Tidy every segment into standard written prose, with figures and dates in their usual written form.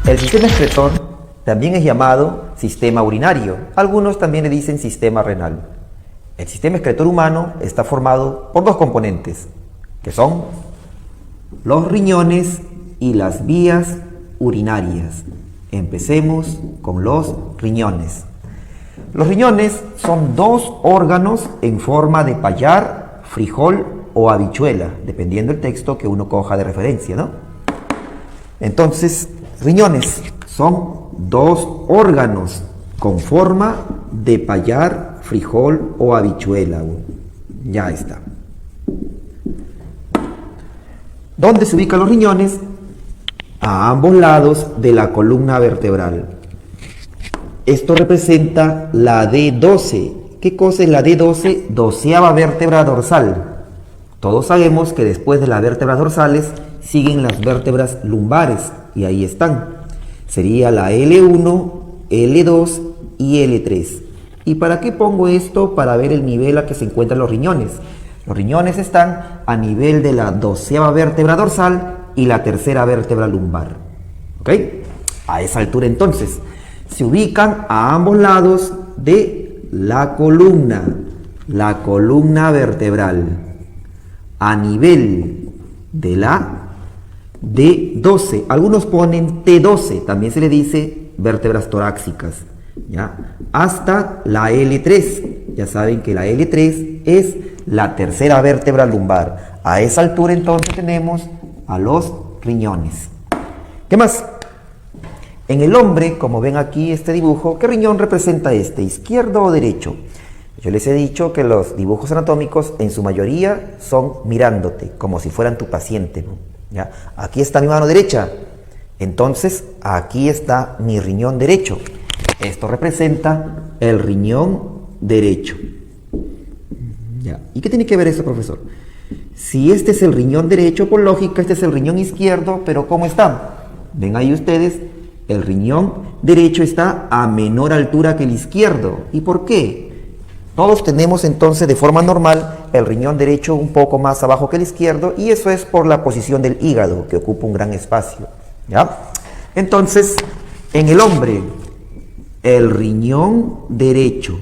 El sistema excretor también es llamado sistema urinario. Algunos también le dicen sistema renal. El sistema excretor humano está formado por dos componentes, que son los riñones y las vías urinarias. Empecemos con los riñones. Los riñones son dos órganos en forma de payar, frijol o habichuela, dependiendo del texto que uno coja de referencia, ¿no? Entonces, riñones son dos órganos con forma de payar, frijol o habichuela. Ya está. ¿Dónde se ubican los riñones? A ambos lados de la columna vertebral. Esto representa la D12. ¿Qué cosa es la D12? 12ª vértebra dorsal. Todos sabemos que después de las vértebras dorsales siguen las vértebras lumbares y ahí están. Sería la L1, L2 y L3. ¿Y para qué pongo esto? Para ver el nivel a que se encuentran los riñones. Los riñones están a nivel de la 12ª vértebra dorsal y la 3ª vértebra lumbar. ¿Ok? A esa altura entonces se ubican a ambos lados de la columna vertebral, a nivel de la D12. Algunos ponen T12, también se le dice vértebras torácicas, ¿ya? Hasta la L3. Ya saben que la L3 es la 3ª vértebra lumbar. A esa altura entonces tenemos a los riñones. ¿Qué más? En el hombre, como ven aquí este dibujo, ¿qué riñón representa este? ¿Izquierdo o derecho? Yo les he dicho que los dibujos anatómicos en su mayoría son mirándote, como si fueran tu paciente, ¿no? ¿Ya? Aquí está mi mano derecha, entonces aquí está mi riñón derecho. Esto representa el riñón derecho. ¿Ya? ¿Y qué tiene que ver eso, profesor? Si este es el riñón derecho, por lógica, este es el riñón izquierdo, pero ¿cómo está? Ven ahí ustedes, el riñón derecho está a menor altura que el izquierdo. ¿Y por qué? Todos tenemos entonces de forma normal el riñón derecho un poco más abajo que el izquierdo, y eso es por la posición del hígado, que ocupa un gran espacio. ¿Ya? Entonces, en el hombre, el riñón derecho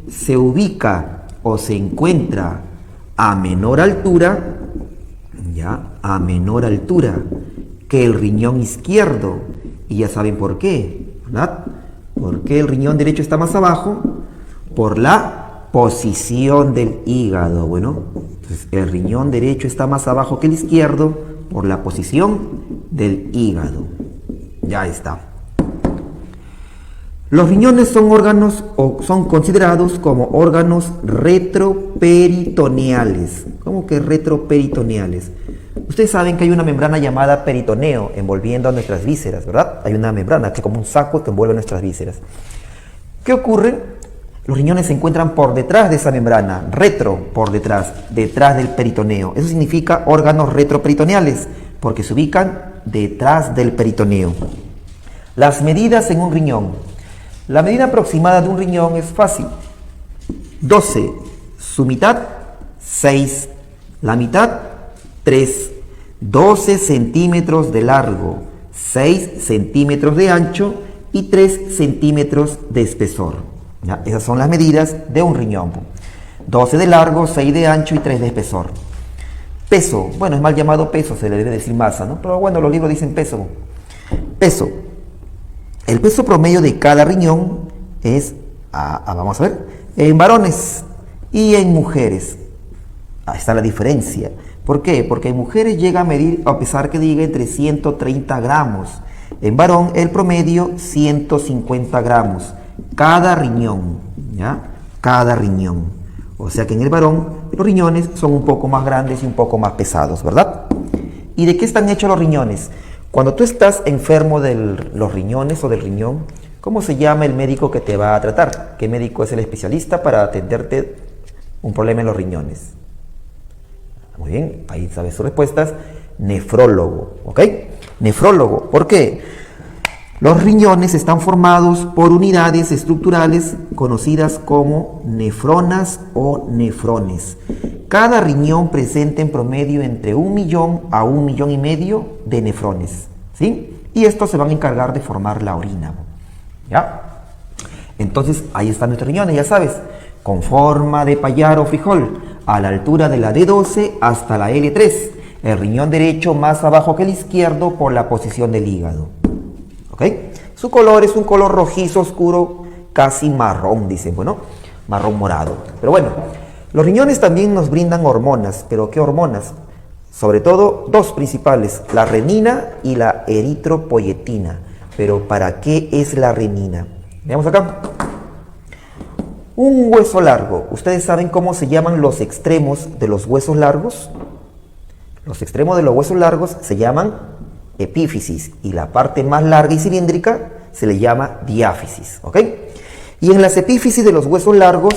se ubica o se encuentra a menor altura, ¿ya? A menor altura que el riñón izquierdo. Y ya saben por qué, ¿verdad? ¿Por qué el riñón derecho está más abajo? Por la posición del hígado. Bueno, entonces el riñón derecho está más abajo que el izquierdo por la posición del hígado. Ya está. Los riñones son órganos o son considerados como órganos retroperitoneales. ¿Cómo que retroperitoneales? Ustedes saben que hay una membrana llamada peritoneo envolviendo a nuestras vísceras, ¿verdad? Hay una membrana que es como un saco que envuelve nuestras vísceras. ¿Qué ocurre? Los riñones se encuentran por detrás de esa membrana, por detrás del peritoneo. Eso significa órganos retroperitoneales, porque se ubican detrás del peritoneo. Las medidas en un riñón. La medida aproximada de un riñón es fácil. 12, su mitad, 6, la mitad, 3, 12 centímetros de largo, 6 centímetros de ancho y 3 centímetros de espesor. ¿Ya? Esas son las medidas de un riñón. 12 de largo, 6 de ancho y 3 de espesor. Peso, bueno, es mal llamado peso, se le debe decir masa, ¿no? Pero bueno, los libros dicen peso. Peso. El peso promedio de cada riñón es, vamos a ver, en varones y en mujeres. Ahí está la diferencia. ¿Por qué? Porque en mujeres llega a medir, a pesar que diga, entre 130 gramos. En varón, el promedio, 150 gramos. Cada riñón, ¿ya? Cada riñón. O sea que en el varón, los riñones son un poco más grandes y un poco más pesados, ¿verdad? ¿Y de qué están hechos los riñones? Cuando tú estás enfermo de los riñones o del riñón, ¿cómo se llama el médico que te va a tratar? ¿Qué médico es el especialista para atenderte un problema en los riñones? Muy bien, ahí sabes sus respuestas. Nefrólogo, ¿ok? Nefrólogo. ¿Por qué? Los riñones están formados por unidades estructurales conocidas como nefronas o nefrones. Cada riñón presenta en promedio entre 1 millón a 1,5 millones de nefrones, ¿sí? Y estos se van a encargar de formar la orina, ¿ya? Entonces, ahí están nuestros riñones, ya sabes, con forma de payar o frijol, a la altura de la D12 hasta la L3. El riñón derecho más abajo que el izquierdo por la posición del hígado. ¿Ok? Su color es un color rojizo oscuro, casi marrón, dicen, bueno, marrón morado. Pero bueno, los riñones también nos brindan hormonas, pero ¿qué hormonas? Sobre todo dos principales, la renina y la eritropoyetina. Pero ¿para qué es la renina? Veamos acá. Un hueso largo. ¿Ustedes saben cómo se llaman los extremos de los huesos largos? Los extremos de los huesos largos se llaman epífisis y la parte más larga y cilíndrica se le llama diáfisis, ¿ok? Y en las epífisis de los huesos largos,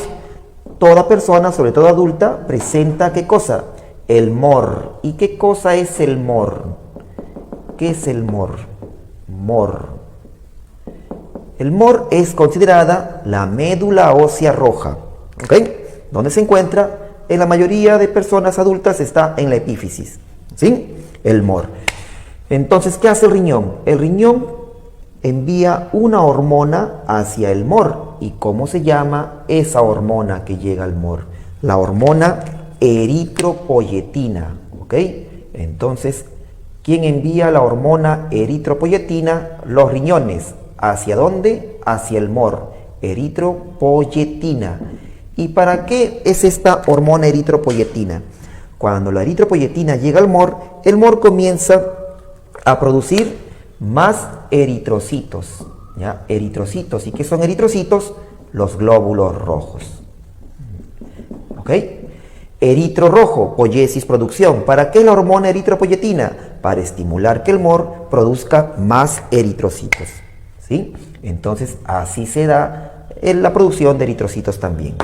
toda persona, sobre todo adulta, presenta ¿qué cosa? El MOR. ¿Y qué cosa es el MOR? ¿Qué es el MOR? MOR. El MOR es considerada la médula ósea roja, ¿ok? ¿Dónde se encuentra? En la mayoría de personas adultas está en la epífisis, ¿sí? El MOR. Entonces, ¿qué hace el riñón? El riñón envía una hormona hacia el MOR. ¿Y cómo se llama esa hormona que llega al MOR? La hormona eritropoyetina, ¿ok? Entonces, ¿quién envía la hormona eritropoyetina? Los riñones. ¿Hacia dónde? Hacia el MOR. Eritropoyetina. ¿Y para qué es esta hormona eritropoyetina? Cuando la eritropoyetina llega al MOR, el MOR comienza a producir más eritrocitos, ¿ya? Eritrocitos. ¿Y qué son eritrocitos? Los glóbulos rojos. ¿Ok? Eritro rojo, poiesis producción. ¿Para qué la hormona eritropoyetina? Para estimular que el MOR produzca más eritrocitos, ¿sí? Entonces, así se da la producción de eritrocitos también,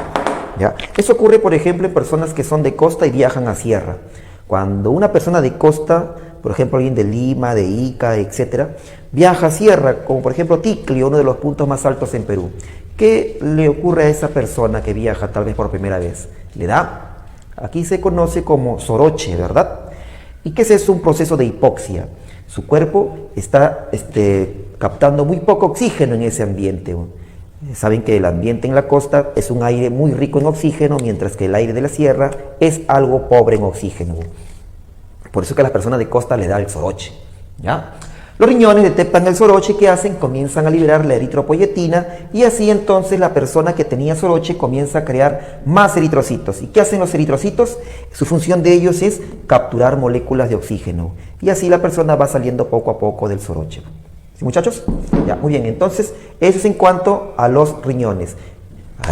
¿ya? Eso ocurre, por ejemplo, en personas que son de costa y viajan a sierra. Cuando una persona de costa, por ejemplo, alguien de Lima, de Ica, etcétera, viaja a sierra, como por ejemplo Ticlio, uno de los puntos más altos en Perú. ¿Qué le ocurre a esa persona que viaja tal vez por primera vez? Le da, aquí se conoce como soroche, ¿verdad? ¿Y qué es eso? Un proceso de hipoxia. Su cuerpo está captando muy poco oxígeno en ese ambiente. Saben que el ambiente en la costa es un aire muy rico en oxígeno, mientras que el aire de la sierra es algo pobre en oxígeno. Por eso que a las personas de costa le da el soroche, ¿ya? Los riñones detectan el soroche, ¿qué hacen? Comienzan a liberar la eritropoyetina y así entonces la persona que tenía soroche comienza a crear más eritrocitos. ¿Y qué hacen los eritrocitos? Su función de ellos es capturar moléculas de oxígeno y así la persona va saliendo poco a poco del soroche. ¿Sí, muchachos? Ya, muy bien. Entonces, eso es en cuanto a los riñones.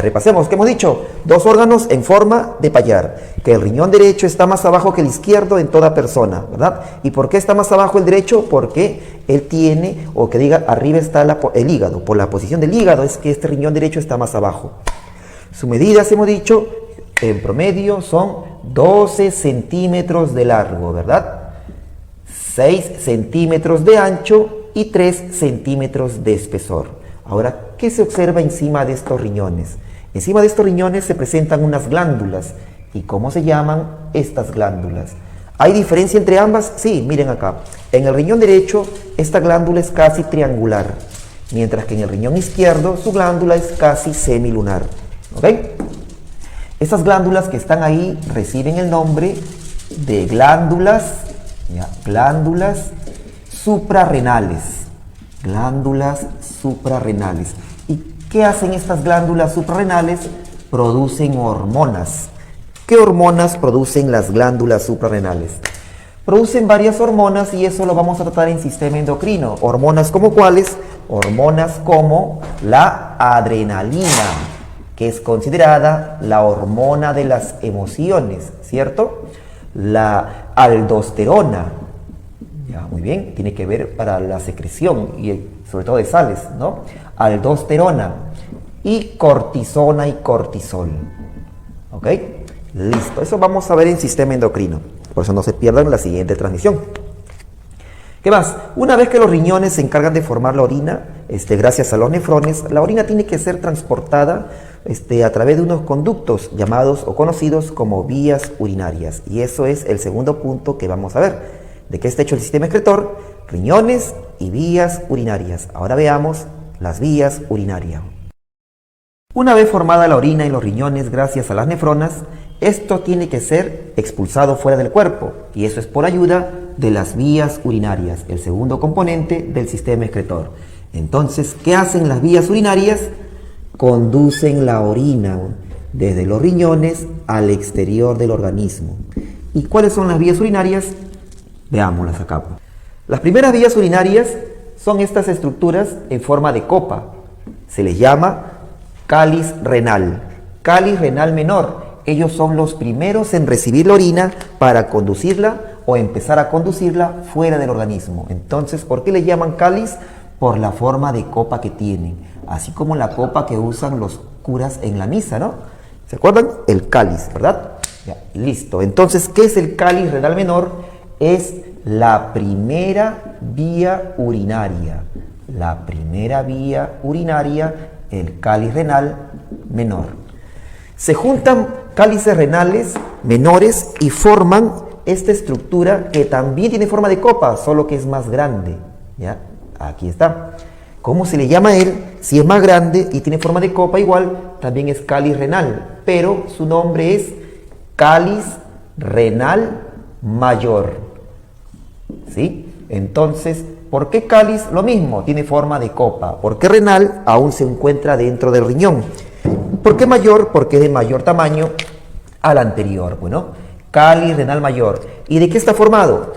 Repasemos, ¿qué hemos dicho? Dos órganos en forma de payar, que el riñón derecho está más abajo que el izquierdo en toda persona, ¿verdad? ¿Y por qué está más abajo el derecho? Porque él tiene, o que diga, arriba está el hígado. Por la posición del hígado es que este riñón derecho está más abajo. Sus medidas, hemos dicho, en promedio son 12 centímetros de largo, ¿verdad? 6 centímetros de ancho y 3 centímetros de espesor. Ahora, ¿qué se observa encima de estos riñones? Encima de estos riñones se presentan unas glándulas. ¿Y cómo se llaman estas glándulas? ¿Hay diferencia entre ambas? Sí, miren acá. En el riñón derecho, esta glándula es casi triangular, mientras que en el riñón izquierdo, su glándula es casi semilunar. ¿Ok? Estas glándulas que están ahí reciben el nombre de glándulas, ¿ya? Glándulas suprarrenales. Glándulas suprarrenales. ¿Y qué hacen estas glándulas suprarrenales? Producen hormonas. ¿Qué hormonas producen las glándulas suprarrenales? Producen varias hormonas y eso lo vamos a tratar en sistema endocrino. ¿Hormonas como cuáles? Hormonas como la adrenalina, que es considerada la hormona de las emociones, ¿cierto? La aldosterona. Ya, muy bien, tiene que ver para la secreción y sobre todo de sales, ¿no? Aldosterona y cortisona y cortisol. ¿Ok? Listo, eso vamos a ver en sistema endocrino. Por eso no se pierdan la siguiente transmisión. ¿Qué más? Una vez que los riñones se encargan de formar la orina, gracias a los nefrones, la orina tiene que ser transportada a través de unos conductos llamados o conocidos como vías urinarias. Y eso es el segundo punto que vamos a ver. ¿De qué está hecho el sistema excretor? Riñones y vías urinarias. Ahora veamos las vías urinarias. Una vez formada la orina en los riñones gracias a las nefronas, esto tiene que ser expulsado fuera del cuerpo, y eso es por ayuda de las vías urinarias, el segundo componente del sistema excretor. Entonces, ¿qué hacen las vías urinarias? Conducen la orina desde los riñones al exterior del organismo. ¿Y cuáles son las vías urinarias? Veámoslas acá. Las primeras vías urinarias son estas estructuras en forma de copa. Se les llama cáliz renal menor. Ellos son los primeros en recibir la orina para conducirla o empezar a conducirla fuera del organismo. Entonces, ¿por qué le llaman cáliz? Por la forma de copa que tienen, así como la copa que usan los curas en la misa, ¿no? ¿Se acuerdan? El cáliz, ¿verdad? Ya, listo. Entonces, ¿qué es el cáliz renal menor? Es la primera vía urinaria. La primera vía urinaria, el cáliz renal menor. Se juntan cálices renales menores y forman esta estructura que también tiene forma de copa, solo que es más grande. ¿Ya? Aquí está. ¿Cómo se le llama a él? Si es más grande y tiene forma de copa igual, también es cáliz renal, pero su nombre es cáliz renal mayor. ¿Sí? Entonces, ¿por qué cáliz? Lo mismo, tiene forma de copa. ¿Por qué renal? Aún se encuentra dentro del riñón. ¿Por qué mayor? Porque es de mayor tamaño al anterior. Bueno, cáliz renal mayor. ¿Y de qué está formado?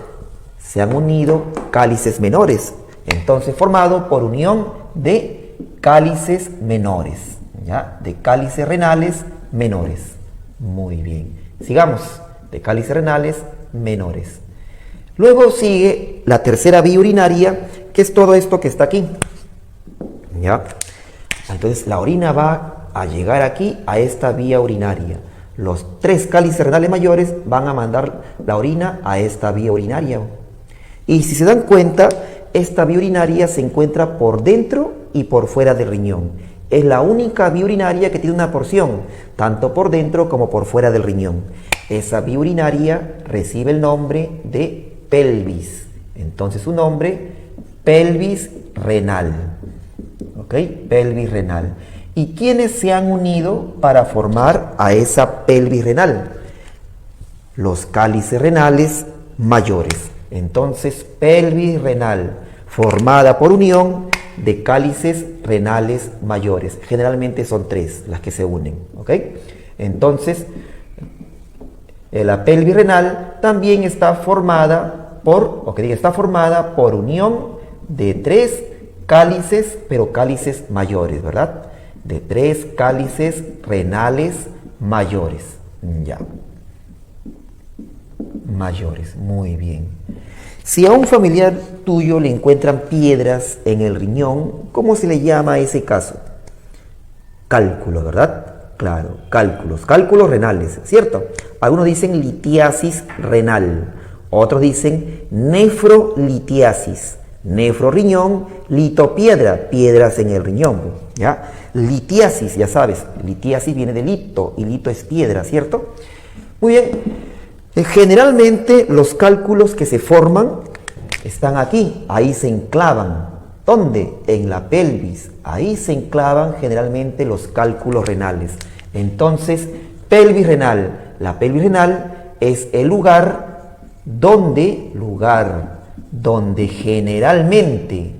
Se han unido cálices menores. Entonces, formado por unión de cálices menores. ¿Ya? De cálices renales menores. Muy bien. Sigamos. De cálices renales menores. Luego sigue la tercera vía urinaria, que es todo esto que está aquí. ¿Ya? Entonces, la orina va a llegar aquí a esta vía urinaria. Los tres cálices renales mayores van a mandar la orina a esta vía urinaria. Y si se dan cuenta, esta vía urinaria se encuentra por dentro y por fuera del riñón. Es la única vía urinaria que tiene una porción, tanto por dentro como por fuera del riñón. Esa vía urinaria recibe el nombre de pelvis. Entonces su nombre, pelvis renal. ¿Ok? Pelvis renal. ¿Y quiénes se han unido para formar a esa pelvis renal? Los cálices renales mayores. Entonces, pelvis renal, formada por unión de cálices renales mayores. Generalmente son tres las que se unen. ¿Ok? Entonces, la pelvis renal también está formada por unión de tres cálices, pero cálices mayores, ¿verdad? De tres cálices renales mayores. Ya. Mayores, muy bien. Si a un familiar tuyo le encuentran piedras en el riñón, ¿cómo se le llama a ese caso? Cálculos, ¿verdad? Claro, cálculos renales, ¿cierto? Algunos dicen litiasis renal, otros dicen nefrolitiasis. Nefroriñón, litopiedra, piedras en el riñón, ¿ya? Litiasis, ya sabes, litiasis viene de lito, y lito es piedra, ¿cierto? Muy bien, generalmente los cálculos que se forman están aquí, ahí se enclavan. ¿Dónde? En la pelvis, ahí se enclavan generalmente los cálculos renales. Entonces, pelvis renal, la pelvis renal es el lugar donde generalmente,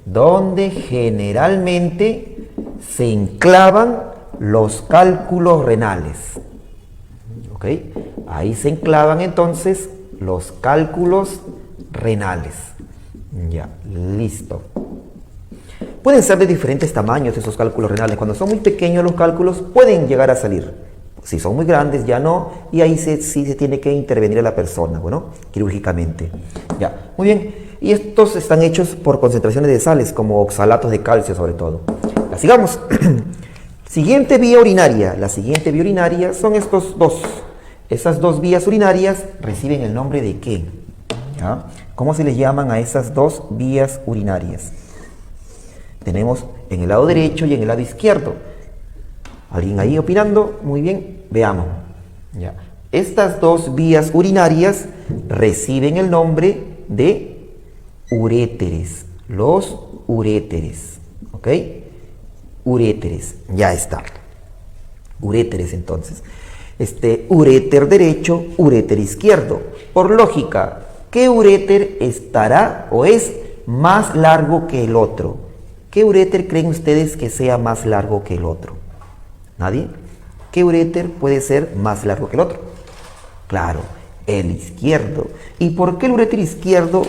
donde generalmente se enclavan los cálculos renales. Ahí se enclavan entonces los cálculos renales. Ya, listo. Pueden ser de diferentes tamaños esos cálculos renales. Cuando son muy pequeños los cálculos pueden llegar a salir. Si son muy grandes ya no, y ahí sí se tiene que intervenir a la persona, bueno, quirúrgicamente. Ya, muy bien. Y estos están hechos por concentraciones de sales, como oxalatos de calcio sobre todo. Ya, sigamos. Siguiente vía urinaria. La siguiente vía urinaria son estos dos. Esas dos vías urinarias reciben el nombre de ¿qué? ¿Ya? ¿Cómo se les llaman a esas dos vías urinarias? Tenemos en el lado derecho y en el lado izquierdo. ¿Alguien ahí opinando? Muy bien, veamos. ¿Ya? Estas dos vías urinarias reciben el nombre de uréteres. Los uréteres. ¿Ok? Uréteres. Ya está. Uréteres entonces. Uréter derecho, uréter izquierdo. Por lógica, ¿qué uréter estará o es más largo que el otro? ¿Qué uréter creen ustedes que sea más largo que el otro? ¿Nadie? ¿Qué uréter puede ser más largo que el otro? Claro, el izquierdo. ¿Y por qué el uréter izquierdo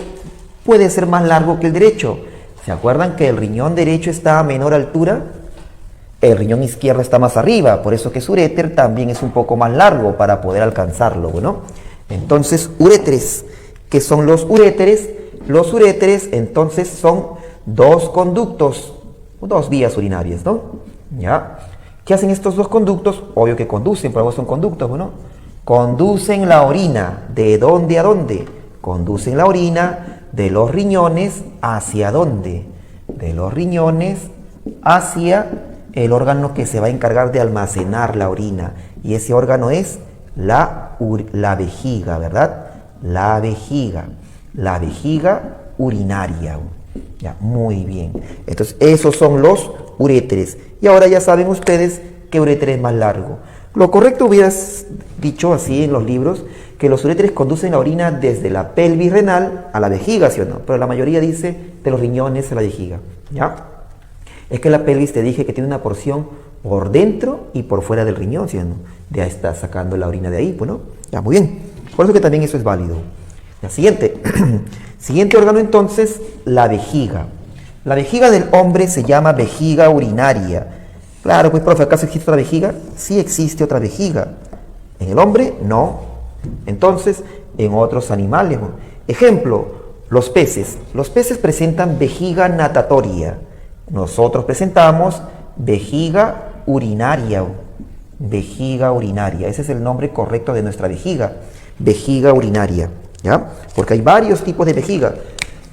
puede ser más largo que el derecho? ¿Se acuerdan que el riñón derecho está a menor altura? El riñón izquierdo está más arriba, por eso que su uréter también es un poco más largo para poder alcanzarlo, ¿no? Entonces, uréteres. ¿Qué son los uréteres? Los uréteres, entonces, son dos conductos, dos vías urinarias, ¿no? ¿Ya? ¿Qué hacen estos dos conductos? Obvio que conducen, pero son conductos, ¿no? Conducen la orina. ¿De dónde a dónde? Conducen la orina de los riñones hacia dónde? De los riñones hacia el órgano que se va a encargar de almacenar la orina. Y ese órgano es la vejiga, ¿verdad? La vejiga urinaria. Ya, muy bien. Entonces, esos son los uréteres. Y ahora ya saben ustedes qué uréter es más largo. Lo correcto hubieras dicho así en los libros, que los uréteres conducen la orina desde la pelvis renal a la vejiga, ¿sí o no? Pero la mayoría dice de los riñones a la vejiga, ¿ya? Es que la pelvis te dije que tiene una porción por dentro y por fuera del riñón, ¿sí o no? Ya está sacando la orina de ahí, pues, ¿no? Ya, muy bien. Por eso que también eso es válido. Ya, siguiente. Siguiente órgano entonces, la vejiga. La vejiga del hombre se llama vejiga urinaria. Claro, pues, profe, ¿acaso existe otra vejiga? Sí existe otra vejiga. En el hombre, no. Entonces, en otros animales. Ejemplo, los peces. Los peces presentan vejiga natatoria. Nosotros presentamos vejiga urinaria. Vejiga urinaria. Ese es el nombre correcto de nuestra vejiga. Vejiga urinaria. ¿Ya? Porque hay varios tipos de vejiga.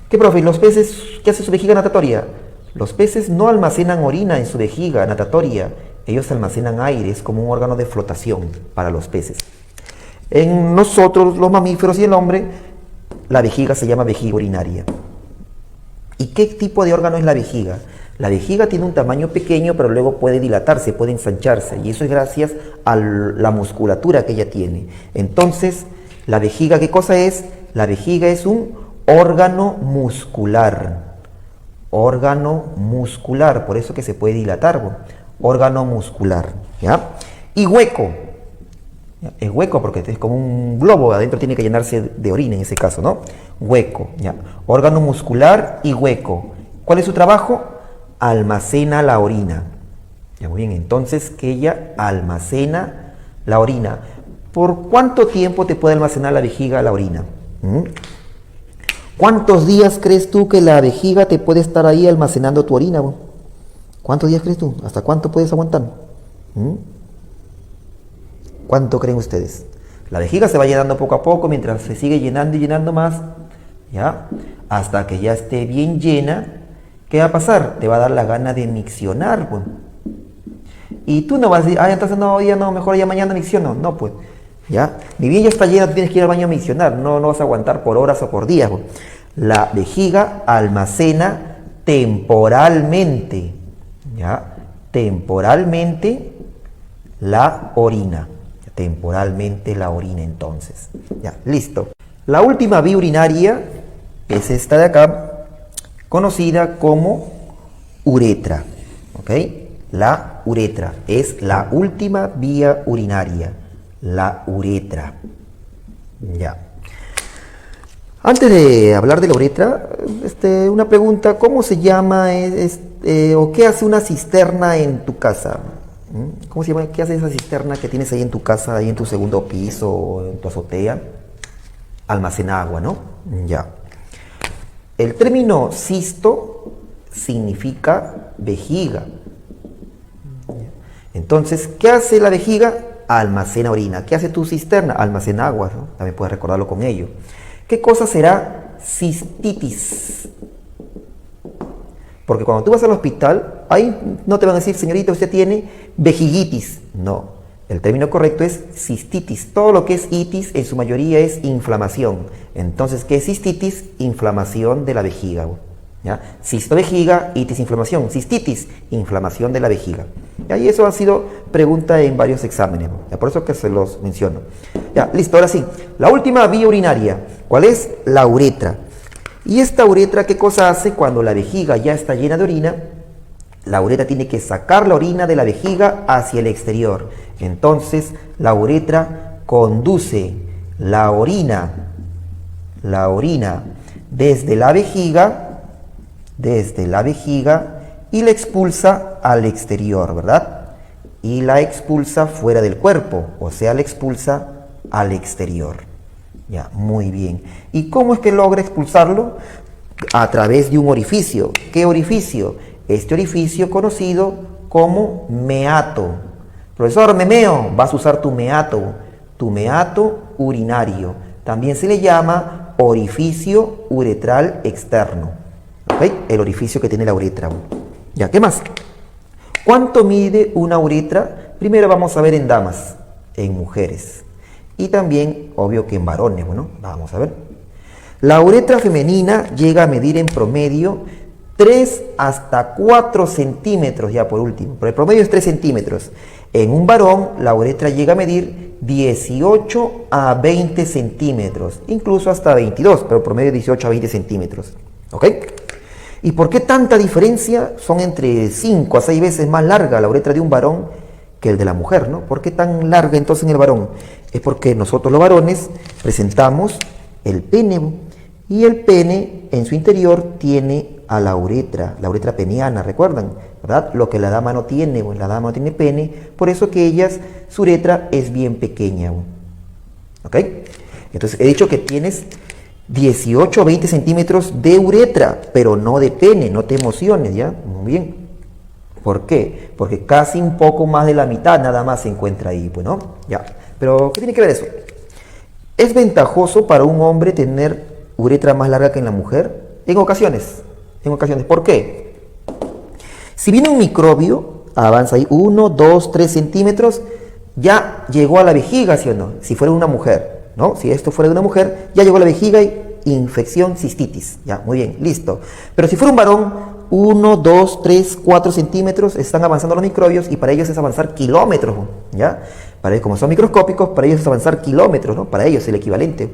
¿Qué, profe? ¿Los peces qué hace su vejiga natatoria? Los peces no almacenan orina en su vejiga natatoria. Ellos almacenan aire. Es como un órgano de flotación para los peces. En nosotros, los mamíferos y el hombre, la vejiga se llama vejiga urinaria. ¿Y qué tipo de órgano es la vejiga? La vejiga tiene un tamaño pequeño, pero luego puede dilatarse, puede ensancharse, y eso es gracias a la musculatura que ella tiene. Entonces, la vejiga, ¿qué cosa es? La vejiga es un órgano muscular. Órgano muscular, por eso que se puede dilatar, bueno, órgano muscular, ¿ya? Y hueco. Es hueco porque es como un globo, adentro tiene que llenarse de orina en ese caso, ¿no? Hueco, ¿ya? Órgano muscular y hueco. ¿Cuál es su trabajo? Almacena la orina. Ya, muy bien, entonces que ella almacena la orina. ¿Por cuánto tiempo te puede almacenar la vejiga la orina? ¿Cuántos días crees tú que la vejiga te puede estar ahí almacenando tu orina? ¿Cuántos días crees tú? ¿Hasta cuánto puedes aguantar? ¿Cuánto creen ustedes? La vejiga se va llenando poco a poco mientras se sigue llenando y llenando más, ¿ya? Hasta que ya esté bien llena. ¿Qué va a pasar? Te va a dar la gana de miccionar, pues. Y tú no vas a decir, entonces no, ya no, mejor ya mañana micciono. No, pues, ¿ya? Ni bien ya está llena, tú tienes que ir al baño a miccionar. No vas a aguantar por horas o por días, pues. La vejiga almacena temporalmente, ¿ya? Temporalmente la orina. Temporalmente la orina, entonces. Ya, listo. La última vía urinaria es esta de acá, conocida como uretra. ¿Ok? La uretra es la última vía urinaria. La uretra. Ya. Antes de hablar de la uretra, una pregunta: ¿cómo se llama o qué hace una cisterna en tu casa? ¿Cómo se llama? ¿Qué hace esa cisterna que tienes ahí en tu casa, ahí en tu segundo piso o en tu azotea? Almacena agua, ¿no? Ya. El término cisto significa vejiga. Entonces, ¿qué hace la vejiga? Almacena orina. ¿Qué hace tu cisterna? Almacena agua, ¿no? También puedes recordarlo con ello. ¿Qué cosa será cistitis? Porque cuando tú vas al hospital, ahí no te van a decir, señorita, usted tiene vejiguitis. No, el término correcto es cistitis. Todo lo que es itis en su mayoría es inflamación. Entonces, ¿qué es cistitis? Inflamación de la vejiga. ¿Ya? Cisto, vejiga, itis, inflamación. Cistitis, inflamación de la vejiga. ¿Ya? Y eso ha sido pregunta en varios exámenes. ¿Ya? Por eso que se los menciono. Ya, listo, ahora sí. La última vía urinaria. ¿Cuál es? La uretra. Y esta uretra, ¿qué cosa hace? Cuando la vejiga ya está llena de orina, la uretra tiene que sacar la orina de la vejiga hacia el exterior. Entonces, la uretra conduce la orina desde la vejiga y la expulsa al exterior, ¿verdad? Y la expulsa fuera del cuerpo, o sea, la expulsa al exterior. Ya, muy bien. ¿Y cómo es que logra expulsarlo? A través de un orificio. ¿Qué orificio? Este orificio conocido como meato. Profesor, memeo, vas a usar tu meato urinario. También se le llama orificio uretral externo. ¿Ok? El orificio que tiene la uretra. Ya, ¿qué más? ¿Cuánto mide una uretra? Primero vamos a ver en damas, en mujeres. Y también, obvio que en varones, bueno, vamos a ver. La uretra femenina llega a medir en promedio 3 hasta 4 centímetros, ya por último. Pero el promedio es 3 centímetros. En un varón, la uretra llega a medir 18 a 20 centímetros, incluso hasta 22, pero el promedio es 18 a 20 centímetros. ¿Ok? ¿Y por qué tanta diferencia? Son entre 5 a 6 veces más larga la uretra de un varón que el de la mujer, ¿no? ¿Por qué tan larga entonces en el varón? Es porque nosotros los varones presentamos el pene, y el pene en su interior tiene a la uretra peniana, ¿recuerdan? ¿Verdad? Lo que la dama no tiene, la dama no tiene pene, por eso que su uretra es bien pequeña. ¿Ok? Entonces he dicho que tienes 18 o 20 centímetros de uretra, pero no de pene, no te emociones, ¿ya? Muy bien. ¿Por qué? Porque casi un poco más de la mitad nada más se encuentra ahí, pues, ¿no? Ya. Pero, ¿qué tiene que ver eso? ¿Es ventajoso para un hombre tener uretra más larga que en la mujer? En ocasiones. ¿Por qué? Si viene un microbio, avanza ahí 1, 2, 3 centímetros, ya llegó a la vejiga, ¿sí o no? Si fuera una mujer, ¿no? Si esto fuera de una mujer, ya llegó a la vejiga y infección, cistitis. Ya, muy bien, listo. Pero si fuera un varón, 1, 2, 3, 4 centímetros, están avanzando los microbios y para ellos es avanzar kilómetros, ¿ya? Para ellos, como son microscópicos, para ellos es avanzar kilómetros, ¿no? Para ellos es el equivalente.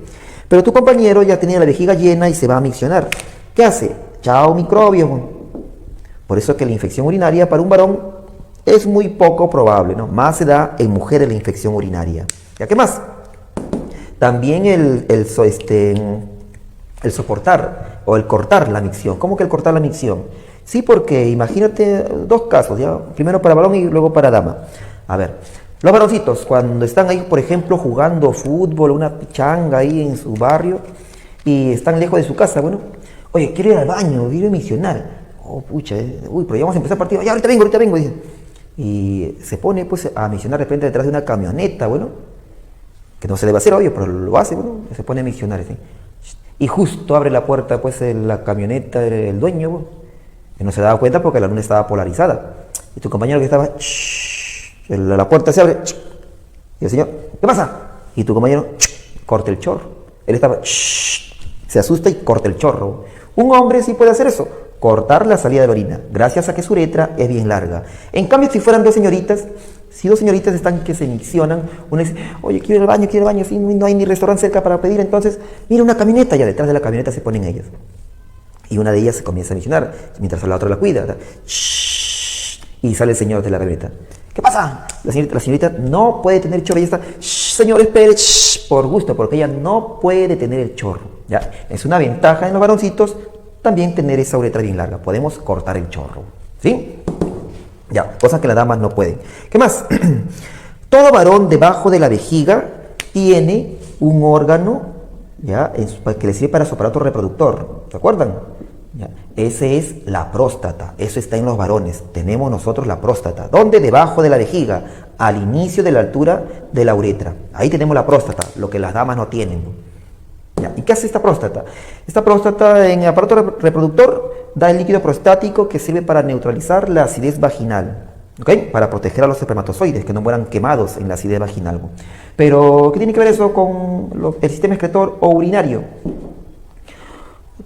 Pero tu compañero ya tenía la vejiga llena y se va a miccionar. ¿Qué hace? Chao microbios. Por eso que la infección urinaria para un varón es muy poco probable, ¿no? Más se da en mujeres la infección urinaria. ¿Ya qué más? También el soportar o el cortar la micción. ¿Cómo que el cortar la micción? Sí, porque imagínate dos casos, ¿ya? Primero para varón y luego para dama. A ver, los varoncitos cuando están ahí, por ejemplo, jugando fútbol, una pichanga ahí en su barrio y están lejos de su casa, bueno, oye, quiero ir al baño, quiero ir a misionar. Oh, pucha, uy, pero ya vamos a empezar el partido. Ya, ahorita vengo, dice. Y se pone pues a misionar de repente detrás de una camioneta, bueno, que no se debe hacer, obvio, pero lo hace, bueno, se pone a misionar, ¿sí? Y justo abre la puerta, pues, la camioneta del dueño, que no se daba cuenta porque la luna estaba polarizada. Y tu compañero que estaba, la puerta se abre, y el señor, ¿qué pasa? Y tu compañero, corta el chorro. Él estaba, se asusta y corta el chorro. Un hombre sí puede hacer eso, cortar la salida de la orina, gracias a que su uretra es bien larga. En cambio, si fueran dos señoritas, si dos señoritas están que se miccionan, una dice, oye, quiero ir al baño, sí, no hay ni restaurante cerca para pedir, entonces, mira una camioneta, ya detrás de la camioneta se ponen ellas. Y una de ellas se comienza a miccionar, mientras la otra la cuida, ¿verdad? Y sale el señor de la camioneta. ¿Qué pasa? La señorita no puede tener chorro, ella está, señor, espere, por gusto, porque ella no puede tener el chorro, ¿ya? Es una ventaja en los varoncitos también tener esa uretra bien larga, podemos cortar el chorro, ¿sí? Ya, cosas que las damas no pueden. ¿Qué más? Todo varón debajo de la vejiga tiene un órgano, ¿ya? Que le sirve para su aparato reproductor. ¿Se acuerdan? ¿Ya? Ese es la próstata. Eso está en los varones. Tenemos nosotros la próstata. ¿Dónde? Debajo de la vejiga, al inicio de la altura de la uretra. Ahí tenemos la próstata, lo que las damas no tienen. Ya, ¿y qué hace esta próstata? Esta próstata en el aparato reproductor da el líquido prostático que sirve para neutralizar la acidez vaginal. ¿Ok? Para proteger a los espermatozoides, que no mueran quemados en la acidez vaginal. Pero, ¿qué tiene que ver eso con el sistema excretor o urinario?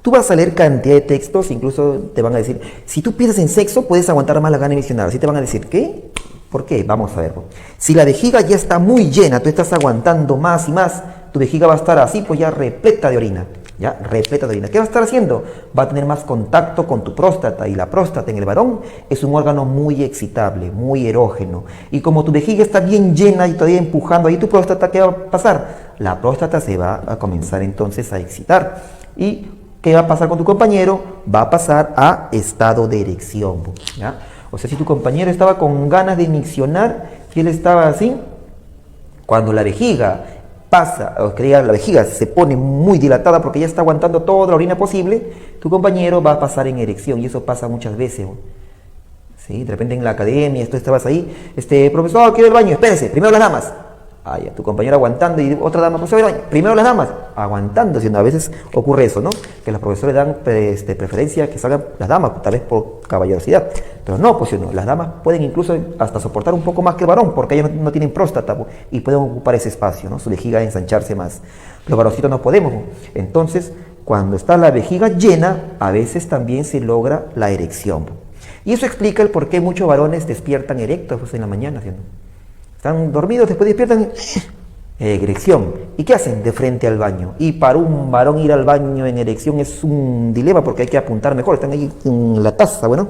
Tú vas a leer cantidad de textos, incluso te van a decir, si tú piensas en sexo, puedes aguantar más la gana misional. Así te van a decir, ¿qué? ¿Por qué? Vamos a ver. Si la vejiga ya está muy llena, tú estás aguantando más y más, tu vejiga va a estar así, pues ya repleta de orina. ¿Ya? Repleta de orina. ¿Qué va a estar haciendo? Va a tener más contacto con tu próstata, y la próstata en el varón es un órgano muy excitable, muy erógeno. Y como tu vejiga está bien llena y todavía empujando ahí tu próstata, ¿qué va a pasar? La próstata se va a comenzar entonces a excitar. ¿Y qué va a pasar con tu compañero? Va a pasar a estado de erección. ¿Ya? O sea, si tu compañero estaba con ganas de miccionar y él estaba así, cuando la vejiga pasa, o que la vejiga se pone muy dilatada porque ya está aguantando toda la orina posible, tu compañero va a pasar en erección, y eso pasa muchas veces. ¿Sí? De repente en la academia, tú estabas ahí, profesor, quiero ir al baño, espérese, primero las damas. Ah, ya, tu compañero aguantando y otra dama, profesor, ir al baño, primero las damas, aguantando, sino a veces ocurre eso, ¿no? Que los profesores dan preferencia a que salgan las damas, tal vez por caballerosidad, pero no, pues no, las damas pueden incluso hasta soportar un poco más que el varón, porque ellos no tienen próstata y pueden ocupar ese espacio, ¿no? Su vejiga ensancharse más. Los varoncitos no podemos. Entonces, cuando está la vejiga llena, a veces también se logra la erección. Y eso explica el por qué muchos varones despiertan erectos en la mañana, ¿sí? Están dormidos, después despiertan, erección. ¿Y qué hacen? De frente al baño. Y para un varón ir al baño en erección es un dilema, porque hay que apuntar mejor, están ahí en la taza, bueno.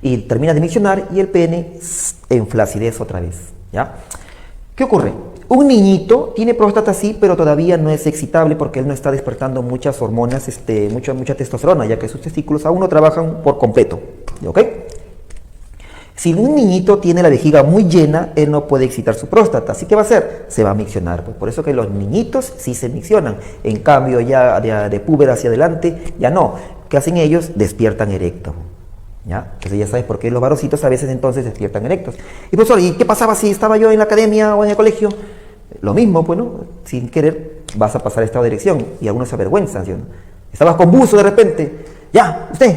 Y termina de miccionar y el pene en flacidez otra vez, ¿ya? ¿Qué ocurre? Un niñito tiene próstata sí, pero todavía no es excitable porque él no está despertando muchas hormonas, mucha testosterona, ya que sus testículos aún no trabajan por completo, ¿ok? Si un niñito tiene la vejiga muy llena, él no puede excitar su próstata. ¿Así que va a hacer? Se va a miccionar. Pues por eso que los niñitos sí se miccionan. En cambio, ya de puber hacia adelante, ya no. ¿Qué hacen ellos? Despiertan erectos. ¿Ya? Entonces ya sabes por qué los varoncitos a veces entonces despiertan erectos. Y profesor, ¿y qué pasaba si estaba yo en la academia o en el colegio? Lo mismo, pues, ¿no? Sin querer vas a pasar a estado de erección y algunos se avergüenzan, ¿sí? Estabas con buzo de repente. Ya, usted,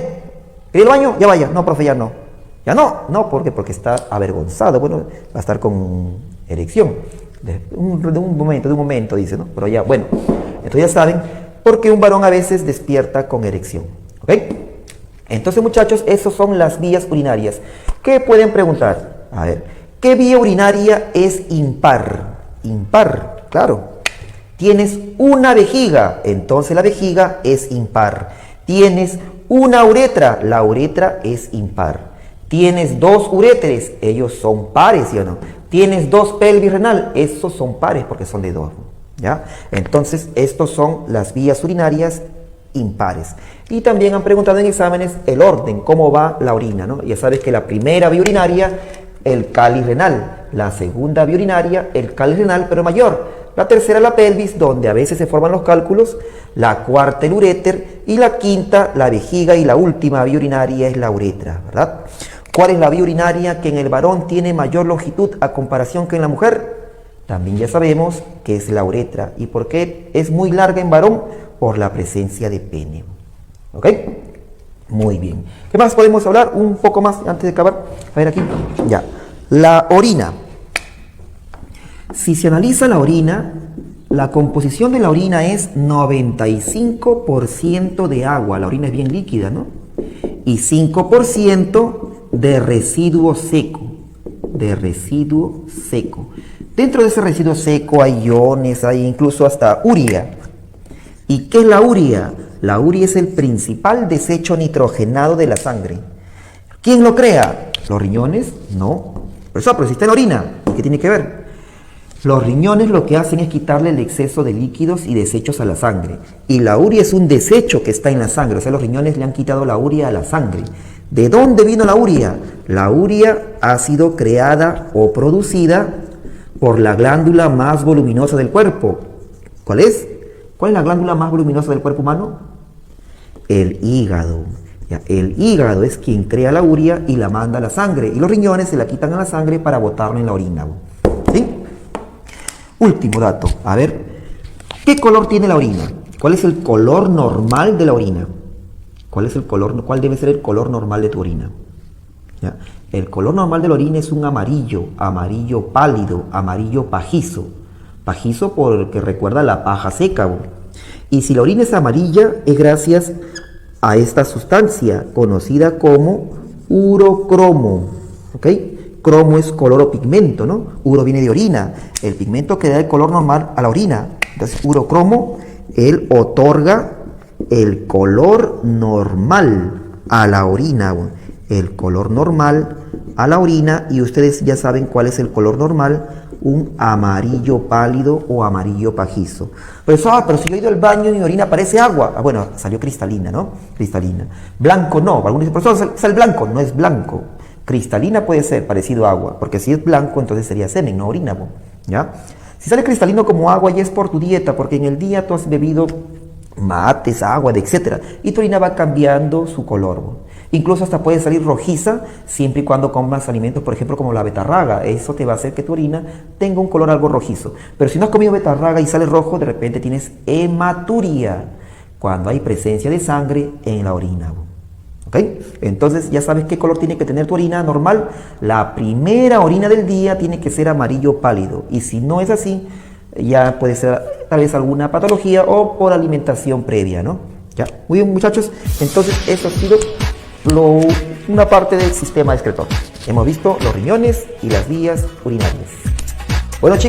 ¿quería ir al baño? Ya vaya. No, profe, ya no. Ya no, ¿por qué? Porque está avergonzado, bueno, va a estar con erección. De un momento, dice, ¿no? Pero ya, bueno, entonces ya saben por qué un varón a veces despierta con erección, ¿ok? Entonces, muchachos, esas son las vías urinarias. ¿Qué pueden preguntar? A ver, ¿qué vía urinaria es impar? Impar, claro. Tienes una vejiga, entonces la vejiga es impar. Tienes una uretra, la uretra es impar. Tienes dos uréteres, ellos son pares, ¿sí o no? Tienes dos pelvis renal, esos son pares porque son de dos, ¿ya? Entonces, estos son las vías urinarias impares. Y también han preguntado en exámenes el orden, cómo va la orina, ¿no? Ya sabes que la primera vía urinaria, el cáliz renal. La segunda vía urinaria, el cáliz renal, pero mayor. La tercera, la pelvis, donde a veces se forman los cálculos. La cuarta, el uréter. Y la quinta, la vejiga. Y la última vía urinaria es la uretra, ¿verdad? ¿Cuál es la vía urinaria que en el varón tiene mayor longitud a comparación que en la mujer? También ya sabemos que es la uretra. ¿Y por qué es muy larga en varón? Por la presencia de pene. ¿Ok? Muy bien. ¿Qué más podemos hablar? Un poco más antes de acabar. A ver aquí. Ya. La orina. Si se analiza la orina, la composición de la orina es 95% de agua. La orina es bien líquida, ¿no? Y 5% de residuo seco. De residuo seco. Dentro de ese residuo seco hay iones, hay incluso hasta urea. ¿Y qué es la urea? La urea es el principal desecho nitrogenado de la sangre. ¿Quién lo crea? ¿Los riñones? No. Pero si está en la orina, ¿qué tiene que ver? Los riñones lo que hacen es quitarle el exceso de líquidos y desechos a la sangre. Y la urea es un desecho que está en la sangre. O sea, los riñones le han quitado la urea a la sangre. ¿De dónde vino la urea? La urea ha sido creada o producida por la glándula más voluminosa del cuerpo. ¿Cuál es? ¿Cuál es la glándula más voluminosa del cuerpo humano? El hígado. Ya, el hígado es quien crea la urea y la manda a la sangre. Y los riñones se la quitan a la sangre para botarla en la orina. ¿Sí? Último dato. A ver, ¿Qué color tiene la orina? ¿Cuál es el color normal de la orina? ¿Cuál debe ser el color normal de tu orina? ¿Ya? El color normal de la orina es un amarillo, amarillo pálido, amarillo pajizo. Pajizo porque recuerda la paja seca. Y si la orina es amarilla, es gracias a esta sustancia conocida como urocromo. ¿Ok? Cromo es color o pigmento, ¿no? Uro viene de orina, el pigmento que da el color normal a la orina. Entonces, urocromo, él otorga el color normal a la orina. El color normal a la orina, y ustedes ya saben cuál es el color normal, un amarillo pálido o amarillo pajizo. Pero si yo he ido al baño y mi orina parece agua. Bueno, salió cristalina, ¿no? Cristalina. Blanco no. Algunos dicen, profesor, sale blanco. No es blanco. Cristalina puede ser parecido a agua, porque si es blanco, entonces sería semen, no orina, ¿ya? Si sale cristalino como agua, ya es por tu dieta, porque en el día tú has bebido mates, agua, etcétera, y tu orina va cambiando su color. Incluso hasta puede salir rojiza, siempre y cuando comas alimentos, por ejemplo, como la betarraga. Eso te va a hacer que tu orina tenga un color algo rojizo. Pero si no has comido betarraga y sale rojo, de repente tienes hematuria, cuando hay presencia de sangre en la orina. ¿Ok? Entonces ya sabes qué color tiene que tener tu orina normal. La primera orina del día tiene que ser amarillo pálido. Y si no es así, ya puede ser tal vez alguna patología o por alimentación previa, ¿no? ¿Ya? Muy bien, muchachos. Entonces eso ha sido una parte del sistema excretor. Hemos visto los riñones y las vías urinarias. Bueno, chicos.